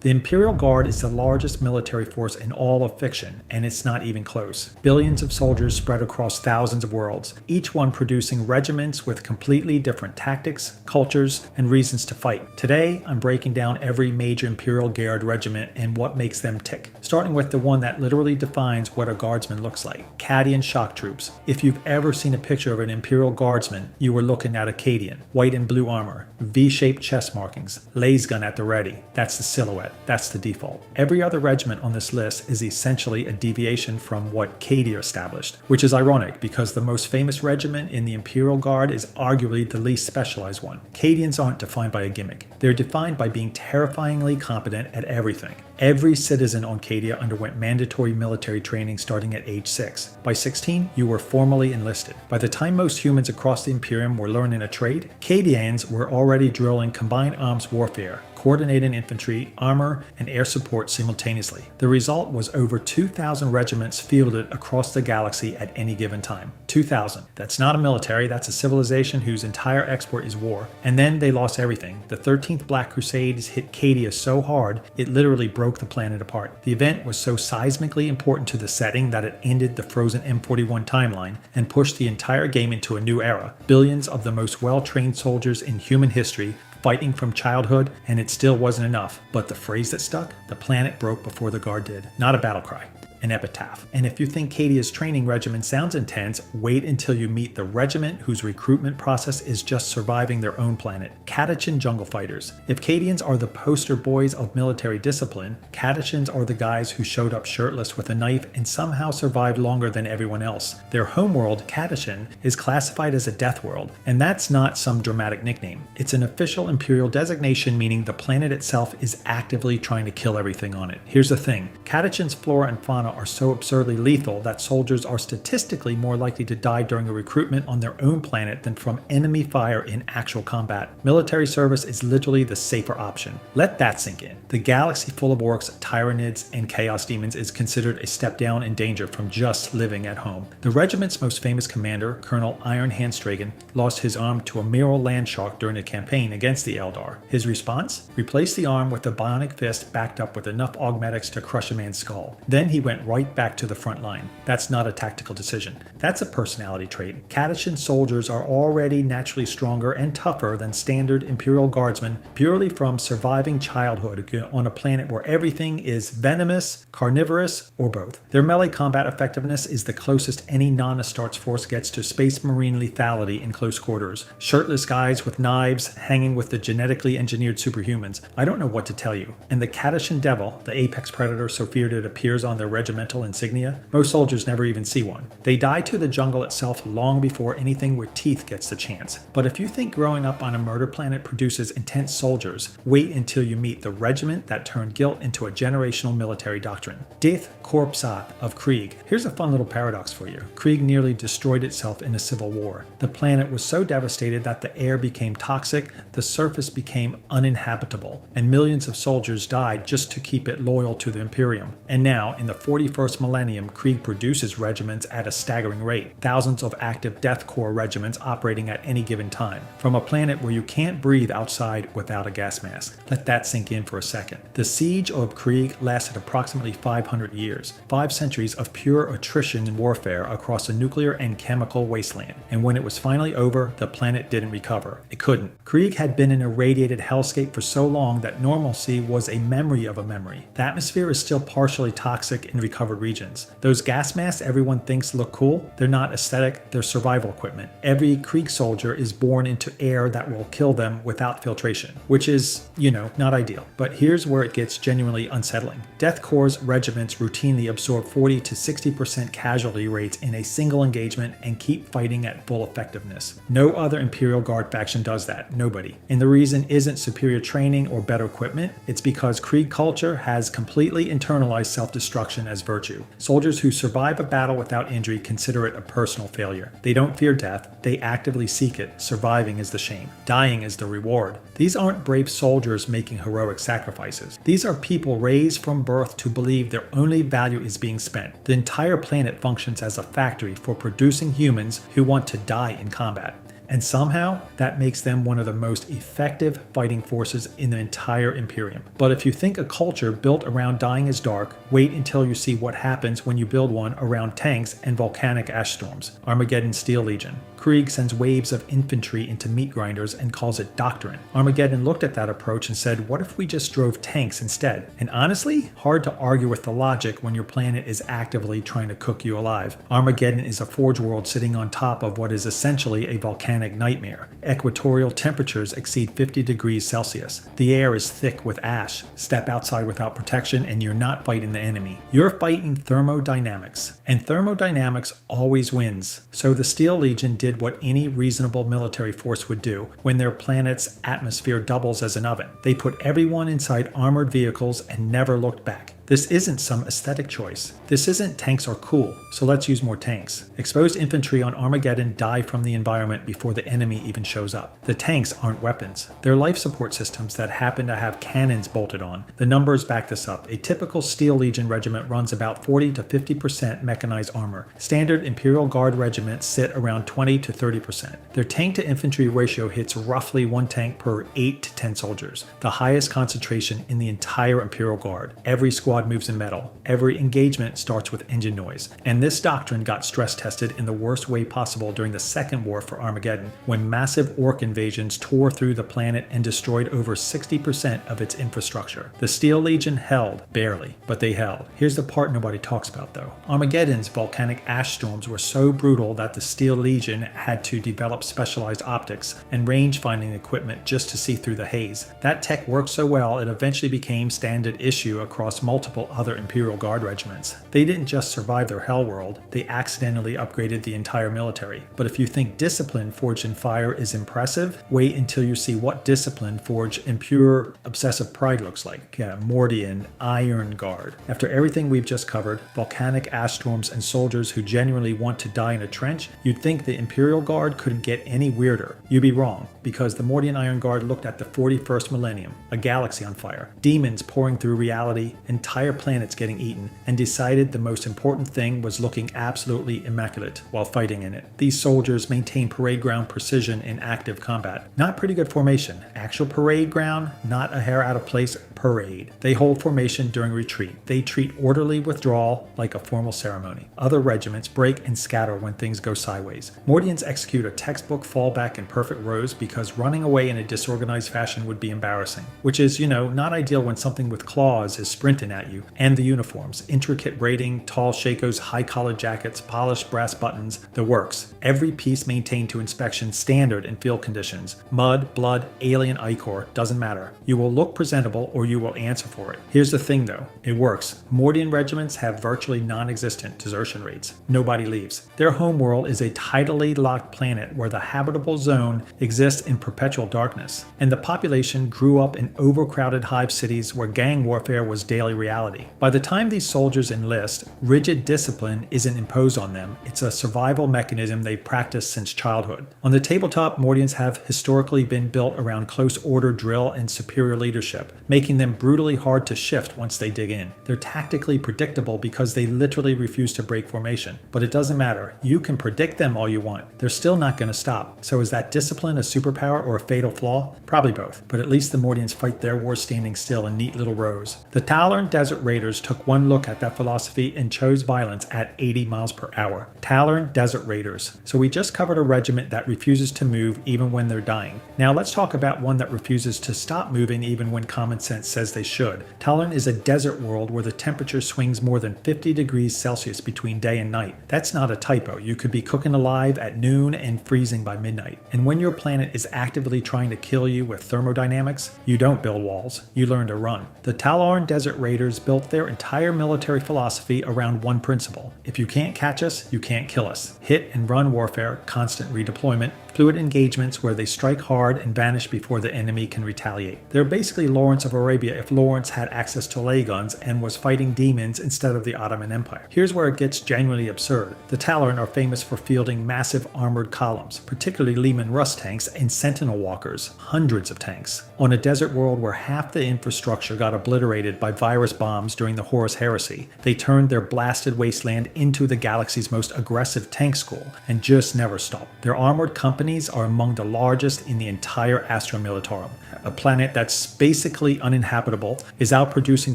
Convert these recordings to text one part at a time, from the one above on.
The Imperial Guard is the largest military force in all of fiction, and it's not even close. Billions of soldiers spread across thousands of worlds, each one producing regiments with completely different tactics, cultures, and reasons to fight. Today, I'm breaking down every major Imperial Guard regiment and what makes them tick, starting with the one that literally defines what a guardsman looks like: Cadian shock troops. If you've ever seen a picture of an Imperial Guardsman, you were looking at a Cadian. White and blue armor, V-shaped chest markings, laser gun at the ready. That's the silhouette. That's the default. Every other regiment on this list is essentially a deviation from what Cadia established, which is ironic because the most famous regiment in the Imperial Guard is arguably the least specialized one. Cadians aren't defined by a gimmick. They're defined by being terrifyingly competent at everything. Every citizen on Cadia underwent mandatory military training starting at age 6. By 16, you were formally enlisted. By the time most humans across the Imperium were learning a trade, Cadians were already drilling combined arms warfare, coordinating infantry, armor, and air support simultaneously. The result was over 2,000 regiments fielded across the galaxy at any given time. 2,000. That's not a military, that's a civilization whose entire export is war. And then they lost everything. The 13th Black Crusades hit Cadia so hard, it literally broke the planet apart. The event was so seismically important to the setting that it ended the frozen M41 timeline and pushed the entire game into a new era. Billions of the most well-trained soldiers in human history fighting from childhood, and it still wasn't enough. But the phrase that stuck? The planet broke before the Guard did. Not a battle cry. An epitaph. And if you think Cadia's training regimen sounds intense, wait until you meet the regiment whose recruitment process is just surviving their own planet. Catachan Jungle Fighters. If Cadians are the poster boys of military discipline, Catachans are the guys who showed up shirtless with a knife and somehow survived longer than everyone else. Their homeworld, Catachan, is classified as a death world, and that's not some dramatic nickname. It's an official Imperial designation, meaning the planet itself is actively trying to kill everything on it. Here's the thing. Catachan's flora and fauna are so absurdly lethal that soldiers are statistically more likely to die during a recruitment on their own planet than from enemy fire in actual combat. Military service is literally the safer option. Let that sink in. The galaxy full of orcs, tyranids, and chaos demons is considered a step down in danger from just living at home. The regiment's most famous commander, Colonel Iron Hand Stragan, lost his arm to a Miral land shark during a campaign against the Eldar. His response? Replace the arm with a bionic fist backed up with enough augmetics to crush a man's skull. Then he went right back to the front line. That's not a tactical decision. That's a personality trait. Catachan soldiers are already naturally stronger and tougher than standard Imperial Guardsmen purely from surviving childhood on a planet where everything is venomous, carnivorous, or both. Their melee combat effectiveness is the closest any non-Astartes force gets to Space Marine lethality in close quarters. Shirtless guys with knives hanging with the genetically engineered superhumans. I don't know what to tell you. And the Catachan Devil, the apex predator so feared it appears on their regimental insignia, most soldiers never even see one. They die to the jungle itself long before anything with teeth gets the chance. But if you think growing up on a murder planet produces intense soldiers, wait until you meet the regiment that turned guilt into a generational military doctrine. Death Corpsat of Krieg. Here's a fun little paradox for you. Krieg nearly destroyed itself in a civil war. The planet was so devastated that the air became toxic, the surface became uninhabitable, and millions of soldiers died just to keep it loyal to the Imperium. And now, in the 41st millennium, Krieg produces regiments at a staggering rate, thousands of active Death Corps regiments operating at any given time, from a planet where you can't breathe outside without a gas mask. Let that sink in for a second. The siege of Krieg lasted approximately 500 years, 5 centuries of pure attrition and warfare across a nuclear and chemical wasteland, and when it was finally over, the planet didn't recover. It couldn't. Krieg had been an irradiated hellscape for so long that normalcy was a memory of a memory. The atmosphere is still partially toxic in recovered regions. Those gas masks everyone thinks look cool, they're not aesthetic, they're survival equipment. Every Krieg soldier is born into air that will kill them without filtration, which is, not ideal. But here's where it gets genuinely unsettling. Death Corps regiments routinely absorb 40 to 60% casualty rates in a single engagement and keep fighting at full effectiveness. No other Imperial Guard faction does that, nobody. And the reason isn't superior training or better equipment, it's because Krieg culture has completely internalized self-destruction as virtue. Soldiers who survive a battle without injury consider it a personal failure. They don't fear death, they actively seek it. Surviving is the shame. Dying is the reward. These aren't brave soldiers making heroic sacrifices. These are people raised from birth to believe their only value is being spent. The entire planet functions as a factory for producing humans who want to die in combat. and somehow that makes them one of the most effective fighting forces in the entire Imperium. But if you think a culture built around dying is dark, wait until you see what happens when you build one around tanks and volcanic ash storms. Armageddon Steel Legion. Krieg sends waves of infantry into meat grinders and calls it doctrine. Armageddon looked at that approach and said, what if we just drove tanks instead? And honestly, hard to argue with the logic when your planet is actively trying to cook you alive. Armageddon is a forge world sitting on top of what is essentially a volcanic nightmare. Equatorial temperatures exceed 50 degrees Celsius. The air is thick with ash. Step outside without protection and you're not fighting the enemy. You're fighting thermodynamics. And thermodynamics always wins. So the Steel Legion did what any reasonable military force would do when their planet's atmosphere doubles as an oven. They put everyone inside armored vehicles and never looked back. This isn't some aesthetic choice. This isn't tanks are cool, so let's use more tanks. Exposed infantry on Armageddon die from the environment before the enemy even shows up. The tanks aren't weapons. They're life support systems that happen to have cannons bolted on. The numbers back this up. A typical Steel Legion regiment runs about 40 to 50% mechanized armor. Standard Imperial Guard regiments sit around 20 to 30%. Their tank to infantry ratio hits roughly 1 tank per 8 to 10 soldiers, the highest concentration in the entire Imperial Guard. Every squad moves in metal. Every engagement starts with engine noise. And this doctrine got stress tested in the worst way possible during the Second War for Armageddon, when massive orc invasions tore through the planet and destroyed over 60% of its infrastructure. The Steel Legion held, barely, but they held. Here's the part nobody talks about though. Armageddon's volcanic ash storms were so brutal that the Steel Legion had to develop specialized optics and range-finding equipment just to see through the haze. That tech worked so well it eventually became standard issue across multiple other Imperial Guard regiments. They didn't just survive their hell world, they accidentally upgraded the entire military. But if you think discipline forged in fire is impressive, wait until you see what discipline forged in pure obsessive pride looks like. Mordian Iron Guard. After everything we've just covered, volcanic ash storms and soldiers who genuinely want to die in a trench, you'd think the Imperial Guard couldn't get any weirder. You'd be wrong, because the Mordian Iron Guard looked at the 41st millennium, a galaxy on fire, demons pouring through reality, entire planets getting eaten, and decided the most important thing was looking absolutely immaculate while fighting in it. These soldiers maintain parade ground precision in active combat. Not pretty good formation. Actual parade ground, not a hair out of place parade. They hold formation during retreat. They treat orderly withdrawal like a formal ceremony. Other regiments break and scatter when things go sideways. Mordians execute a textbook fallback in perfect rows because running away in a disorganized fashion would be embarrassing, which is, not ideal when something with claws is sprinting at you. And the uniforms, intricate braiding, tall shakos, high collared jackets, polished brass buttons, the works. Every piece maintained to inspection standard in field conditions. Mud, blood, alien ichor, doesn't matter. You will look presentable or you will answer for it. Here's the thing though, it works. Mordian regiments have virtually non-existent desertion rates. Nobody leaves. Their homeworld is a tidally locked planet where the habitable zone exists in perpetual darkness, and the population grew up in overcrowded hive cities where gang warfare was daily reality. By the time these soldiers enlist, rigid discipline isn't imposed on them. It's a survival mechanism they've practiced since childhood. On the tabletop, Mordians have historically been built around close order drill and superior leadership, making them brutally hard to shift once they dig in. They're tactically predictable because they literally refuse to break formation. But it doesn't matter. You can predict them all you want. They're still not going to stop. So is that discipline a superpower or a fatal flaw? Probably both. But at least the Mordians fight their wars standing still in neat little rows. The Talon Desert Raiders took one look at that philosophy and chose violence at 80 miles per hour. Talon Desert Raiders. So we just covered a regiment that refuses to move even when they're dying. Now let's talk about one that refuses to stop moving even when common sense says they should. Talon is a desert world where the temperature swings more than 50 degrees Celsius between day and night. That's not a typo. You could be cooking alive at noon and freezing by midnight. And when your planet is actively trying to kill you with thermodynamics, you don't build walls. You learn to run. The Talon Desert Raiders built their entire military philosophy around one principle. If you can't catch us, you can't kill us. Hit and run warfare, constant redeployment, fluid engagements where they strike hard and vanish before the enemy can retaliate. They're basically Lawrence of Arabia if Lawrence had access to lay guns and was fighting demons instead of the Ottoman Empire. Here's where it gets genuinely absurd. The Talon are famous for fielding massive armored columns, particularly Lehman Russ tanks and Sentinel walkers, hundreds of tanks. On a desert world where half the infrastructure got obliterated by virus bombs during the Horus Heresy, they turned their blasted wasteland into the galaxy's most aggressive tank school and just never stopped. Their armored company companies are among the largest in the entire Astra Militarum. A planet that's basically uninhabitable is out producing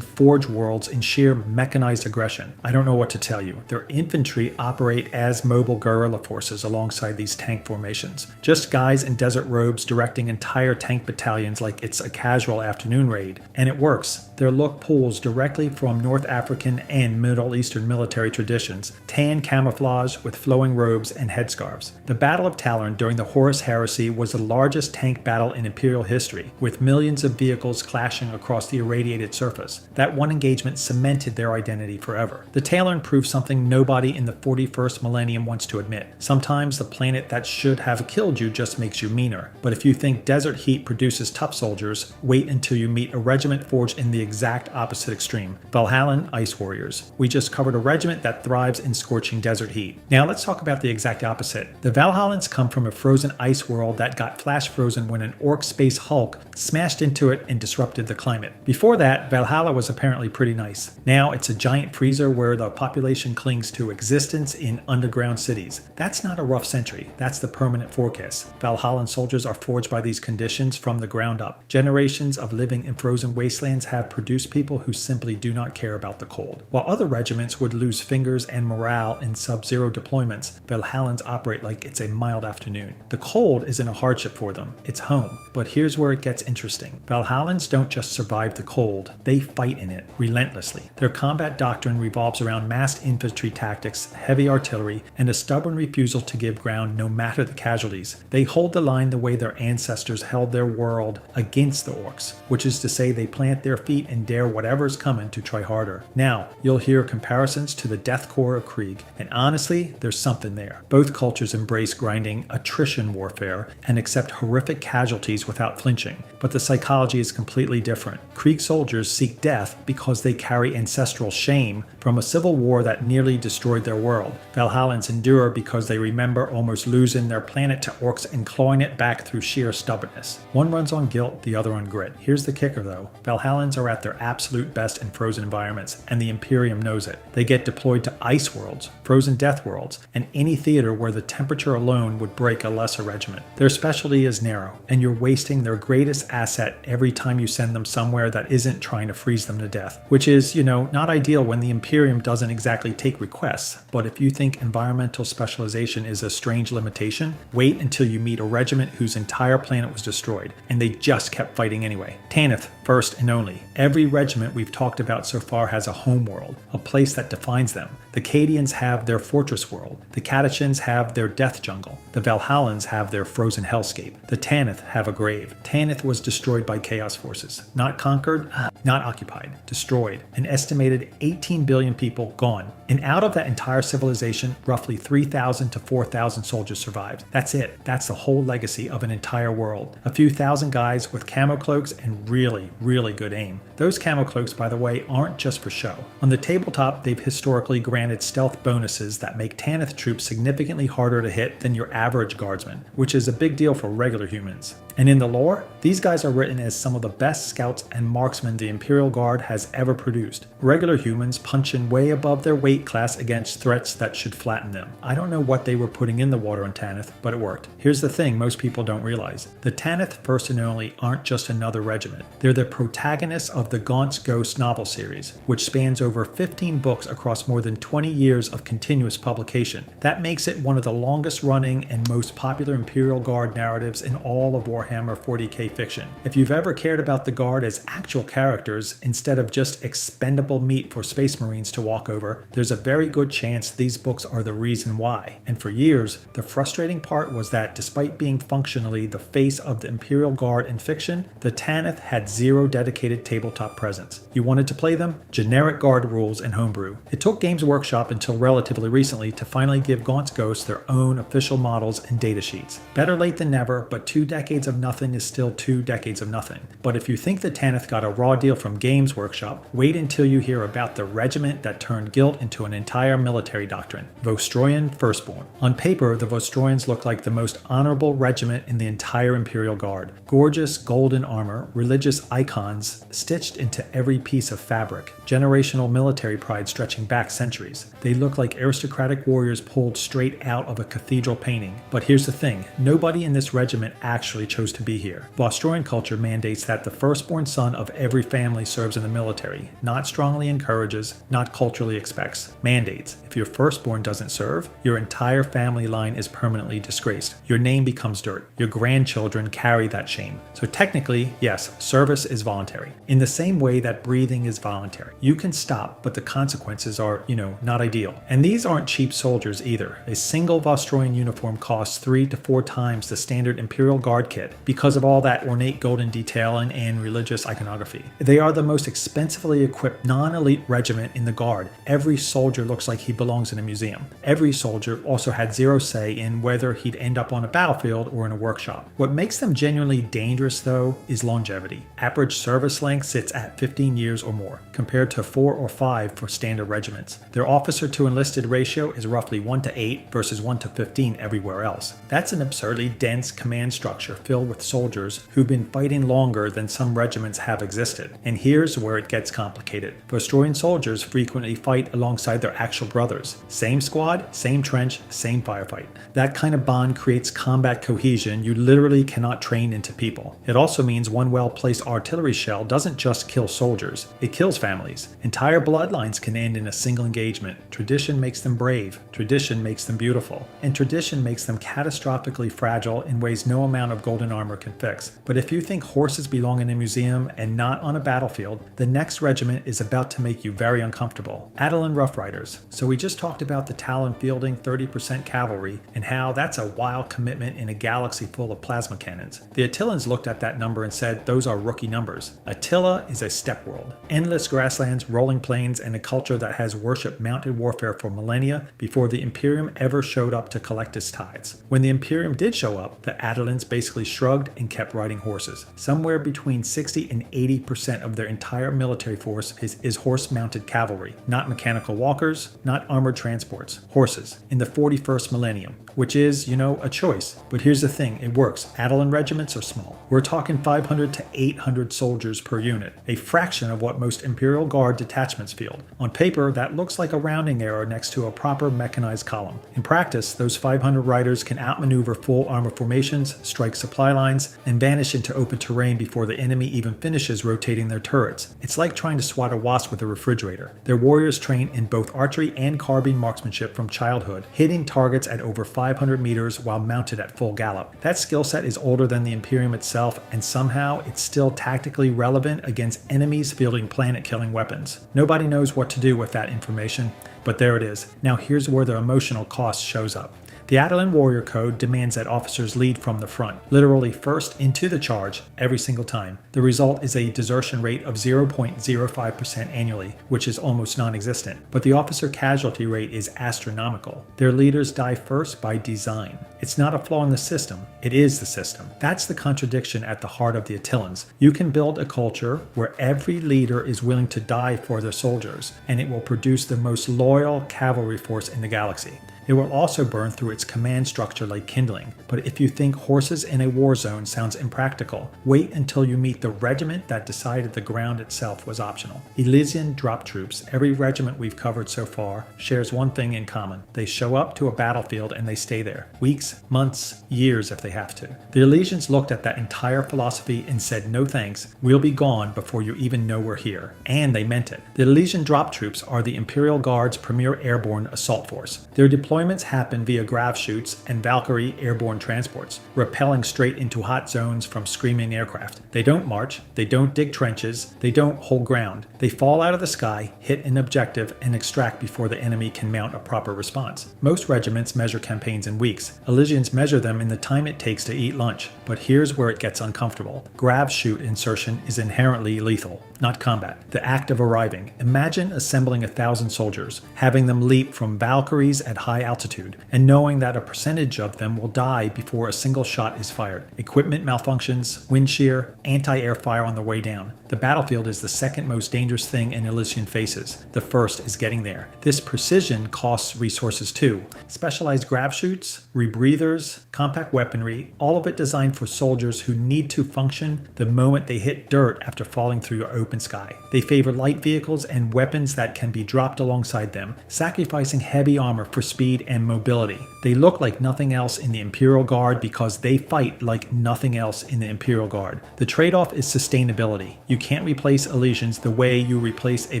forge worlds in sheer mechanized aggression. I don't know what to tell you. Their infantry operate as mobile guerrilla forces alongside these tank formations. Just guys in desert robes directing entire tank battalions like it's a casual afternoon raid. And it works. Their look pulls directly from North African and Middle Eastern military traditions, tan camouflage with flowing robes and headscarves. The Battle of Talon during the Horus Heresy was the largest tank battle in Imperial history, with millions of vehicles clashing across the irradiated surface. That one engagement cemented their identity forever. The Talon proved something nobody in the 41st millennium wants to admit. Sometimes the planet that should have killed you just makes you meaner. But if you think desert heat produces tough soldiers, wait until you meet a regiment forged in the exact opposite extreme. Valhallan Ice Warriors. We just covered a regiment that thrives in scorching desert heat. Now let's talk about the exact opposite. The Valhallans come from a frozen ice world that got flash frozen when an orc space Hulk smashed into it and disrupted the climate. Before that, Valhalla was apparently pretty nice. Now it's a giant freezer where the population clings to existence in underground cities. That's not a rough century, that's the permanent forecast. Valhallan soldiers are forged by these conditions from the ground up. Generations of living in frozen wastelands have produced people who simply do not care about the cold. While other regiments would lose fingers and morale in sub-zero deployments, Valhallans operate like it's a mild afternoon. The cold isn't a hardship for them, it's home. But here's where it gets interesting. Valhallans don't just survive the cold, they fight in it relentlessly. Their combat doctrine revolves around massed infantry tactics, heavy artillery, and a stubborn refusal to give ground no matter the casualties. They hold the line the way their ancestors held their world against the orcs, which is to say they plant their feet and dare whatever's coming to try harder. Now, you'll hear comparisons to the deathcore of Krieg, and honestly, there's something there. Both cultures embrace grinding attrition warfare and accept horrific casualties without flinching, but the psychology is completely different. Krieg soldiers seek death because they carry ancestral shame from a civil war that nearly destroyed their world. Valhallans endure because they remember almost losing their planet to orcs and clawing it back through sheer stubbornness. One runs on guilt, the other on grit. Here's the kicker though. Valhallans are at their absolute best in frozen environments, and the Imperium knows it. They get deployed to ice worlds, frozen death worlds, and any theater where the temperature alone would break a lesser regiment. Their specialty is narrow, and you're wasting their greatest asset every time you send them somewhere that isn't trying to freeze them to death. Which is, not ideal when the Imperium doesn't exactly take requests, but if you think environmental specialization is a strange limitation, wait until you meet a regiment whose entire planet was destroyed, and they just kept fighting anyway. Tanith, first and only. Every regiment we've talked about so far has a home world, a place that defines them. The Cadians have their fortress world, the Catachans have their death jungle, the Valhallans have their frozen hellscape, the Tanith have a grave. Tanith was destroyed by Chaos forces. Not conquered, not occupied, destroyed. An estimated 18 billion people gone. And out of that entire civilization, roughly 3,000 to 4,000 soldiers survived. That's it. That's the whole legacy of an entire world. A few thousand guys with camo cloaks and really, really good aim. Those camo cloaks, by the way, aren't just for show. On the tabletop, they've historically granted stealth bonuses that make Tanith troops significantly harder to hit than your average guardsman, which is a big deal for regular humans. And in the lore, these guys are written as some of the best scouts and marksmen the Imperial Guard has ever produced. Regular humans punching way above their weight class against threats that should flatten them. I don't know what they were putting in the water on Tanith, but it worked. Here's the thing most people don't realize. The Tanith First and Only aren't just another regiment. They're the protagonists of the Gaunt's Ghost novel series, which spans over 15 books across more than 20 years of continuous publication. That makes it one of the longest running and most popular Imperial Guard narratives in all of Warhammer 40k fiction. If you've ever cared about the Guard as actual characters instead of just expendable meat for Space Marines to walk over, there's a very good chance these books are the reason why. And for years, the frustrating part was that despite being functionally the face of the Imperial Guard in fiction, the Tanith had zero dedicated tabletop presence. You wanted to play them? Generic Guard rules and homebrew. It took Games Workshop until relatively recently to finally give Gaunt's Ghosts their own official models and datasheets. Better late than never, but 2 decades of nothing is still 2 decades of nothing. But if you think the Tanith got a raw deal from Games Workshop, wait until you hear about the regiment that turned guilt into an entire military doctrine. Vostroyan Firstborn. On paper, the Vostroyans look like the most honorable regiment in the entire Imperial Guard. Gorgeous golden armor, religious icons stitched into every piece of fabric, generational military pride stretching back centuries. They look like aristocratic warriors pulled straight out of a cathedral painting. But here's here's the thing, nobody in this regiment actually chose to be here. Vostroyan culture mandates that the firstborn son of every family serves in the military, not strongly encourages, not culturally expects. Mandates. If your firstborn doesn't serve, your entire family line is permanently disgraced. Your name becomes dirt. Your grandchildren carry that shame. So technically, yes, service is voluntary. In the same way that breathing is voluntary. You can stop, but the consequences are, not ideal. And these aren't cheap soldiers either. A single Vostroyan uniform costs 3 to 4 times the standard Imperial Guard kit because of all that ornate golden detailing and religious iconography. They are the most expensively equipped non-elite regiment in the Guard. Every soldier looks like he belongs in a museum. Every soldier also had zero say in whether he'd end up on a battlefield or in a workshop. What makes them genuinely dangerous, though, is longevity. Average service length sits at 15 years or more, compared to 4 or 5 for standard regiments. Their officer to enlisted ratio is roughly 1 to 8 versus 1 to 15 everywhere else. That's an absurdly dense command structure filled with soldiers who've been fighting longer than some regiments have existed. And here's where it gets complicated. Vostroyan soldiers frequently fight alongside their actual brothers. Same squad, same trench, same firefight. That kind of bond creates combat cohesion you literally cannot train into people. It also means one well-placed artillery shell doesn't just kill soldiers, it kills families. Entire bloodlines can end in a single engagement. Tradition makes them brave, tradition makes them beautiful, and tradition makes them catastrophically fragile in ways no amount of golden armor can fix. But if you think horses belong in a museum and not on a battlefield, the next regiment is about to make you very uncomfortable. Adelan Rough Riders. So we just talked about the Talon fielding 30% cavalry and how that's a wild commitment in a galaxy full of plasma cannons. The Attillans looked at that number and said those are rookie numbers. Attila is a steppe world. Endless grasslands, rolling plains, and a culture that has worshipped mounted warfare for millennia before the Imperium ever showed up to collect its tithes. When the Imperium did show up, the Adelans basically shrugged and kept riding horses. Somewhere between 60 and 80% of their entire military force is horse-mounted cavalry, not mechanical walkers, not armored transports, horses, in the 41st millennium, which is, a choice. But here's the thing, it works. Adelan regiments are small. We're talking 500 to 800 soldiers per unit, a fraction of what most Imperial Guard detachments field. On paper, that looks like a rounding error next to a proper mechanized column. In practice, those 500 riders can outmaneuver full armor formations, strike supply lines, and vanish into open terrain before the enemy even finishes rotating their turrets. It's like trying to swat a wasp with a refrigerator. Their warriors train in both archery and carbine marksmanship from childhood, hitting targets at over 500 meters while mounted at full gallop. That skill set is older than the Imperium itself, and somehow it's still tactically relevant against enemies fielding planet-killing weapons. Nobody knows what to do with that information, but there it is. Now here's where the emotional cost shows up. The Adelan Warrior Code demands that officers lead from the front, literally first into the charge every single time. The result is a desertion rate of 0.05% annually, which is almost non-existent. But the officer casualty rate is astronomical. Their leaders die first by design. It's not a flaw in the system, it is the system. That's the contradiction at the heart of the Attillans. You can build a culture where every leader is willing to die for their soldiers, and it will produce the most loyal cavalry force in the galaxy. It will also burn through its command structure like kindling. But if you think horses in a war zone sounds impractical, wait until you meet the regiment that decided the ground itself was optional. Elysian drop troops, every regiment we've covered so far, shares one thing in common. They show up to a battlefield and they stay there. Weeks, months, years if they have to. The Elysians looked at that entire philosophy and said, no thanks, we'll be gone before you even know we're here. And they meant it. The Elysian drop troops are the Imperial Guard's premier airborne assault force. Their deployments happen via grav chutes and Valkyrie airborne transports, rappelling straight into hot zones from screaming aircraft. They don't march, they don't dig trenches, they don't hold ground. They fall out of the sky, hit an objective, and extract before the enemy can mount a proper response. Most regiments measure campaigns in weeks. Elysians measure them in the time it takes to eat lunch. But here's where it gets uncomfortable. Grav chute insertion is inherently lethal, not combat. The act of arriving. Imagine assembling 1,000 soldiers, having them leap from Valkyries at high altitude, and knowing that a percentage of them will die before a single shot is fired. Equipment malfunctions, wind shear, anti-air fire on the way down. The battlefield is the second most dangerous thing an Elysian faces. The first is getting there. This precision costs resources too. Specialized grav chutes, rebreathers, compact weaponry, all of it designed for soldiers who need to function the moment they hit dirt after falling through your open sky. They favor light vehicles and weapons that can be dropped alongside them, sacrificing heavy armor for speed speed, and mobility. They look like nothing else in the Imperial Guard because they fight like nothing else in the Imperial Guard. The trade-off is sustainability. You can't replace Elysians the way you replace a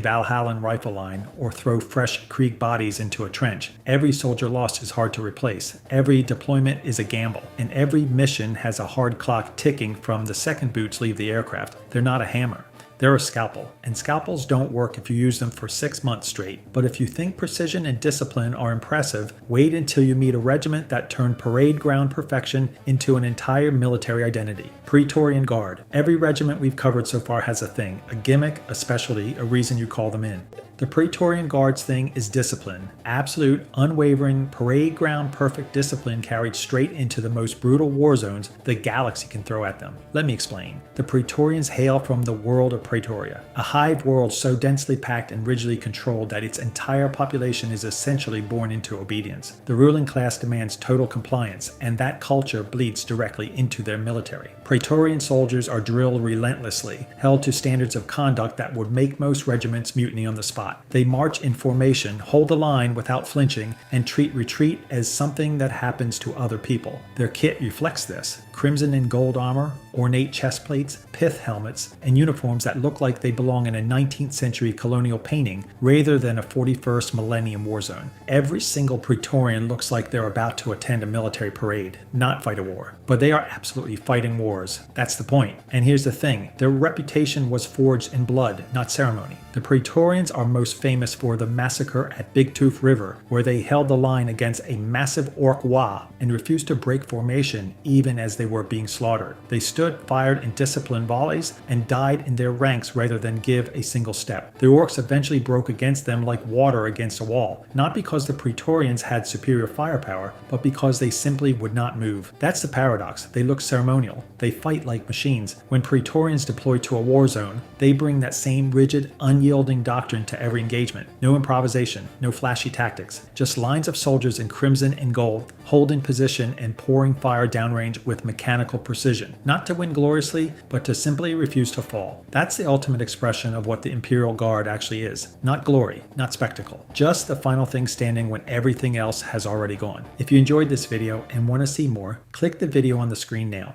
Valhallan rifle line or throw fresh Krieg bodies into a trench. Every soldier lost is hard to replace. Every deployment is a gamble, and every mission has a hard clock ticking from the second boots leave the aircraft. They're not a hammer. They're a scalpel, and scalpels don't work if you use them for 6 months straight. But if you think precision and discipline are impressive, wait until you meet a regiment that turned parade ground perfection into an entire military identity. Praetorian Guard. Every regiment we've covered so far has a thing, a gimmick, a specialty, a reason you call them in. The Praetorian Guard's thing is discipline. Absolute, unwavering, parade ground perfect discipline carried straight into the most brutal war zones the galaxy can throw at them. Let me explain. The Praetorians hail from the world of Praetoria, a hive world so densely packed and rigidly controlled that its entire population is essentially born into obedience. The ruling class demands total compliance, and that culture bleeds directly into their military. Praetorian soldiers are drilled relentlessly, held to standards of conduct that would make most regiments mutiny on the spot. They march in formation, hold the line without flinching, and treat retreat as something that happens to other people. Their kit reflects this. Crimson and gold armor, ornate chest plates, pith helmets, and uniforms that look like they belong in a 19th century colonial painting rather than a 41st millennium war zone. Every single Praetorian looks like they're about to attend a military parade, not fight a war. But they are absolutely fighting wars. That's the point. And here's the thing, their reputation was forged in blood, not ceremony. The Praetorians are most famous for the massacre at Big Tooth River, where they held the line against a massive orc Wa and refused to break formation even as they were being slaughtered. They stood, fired, and disciplined volleys and died in their ranks rather than give a single step. The orcs eventually broke against them like water against a wall, not because the Praetorians had superior firepower, but because they simply would not move. That's the paradox. They look ceremonial. They fight like machines. When Praetorians deploy to a war zone, they bring that same rigid, unyielding doctrine to every engagement. No improvisation, no flashy tactics, just lines of soldiers in crimson and gold, holding position and pouring fire downrange with mechanical precision, not to win gloriously, but to simply refuse to fall. That's the ultimate expression of what the Imperial Guard actually is. Not glory, not spectacle, just the final thing standing when everything else has already gone. If you enjoyed this video and want to see more, click the video on the screen now.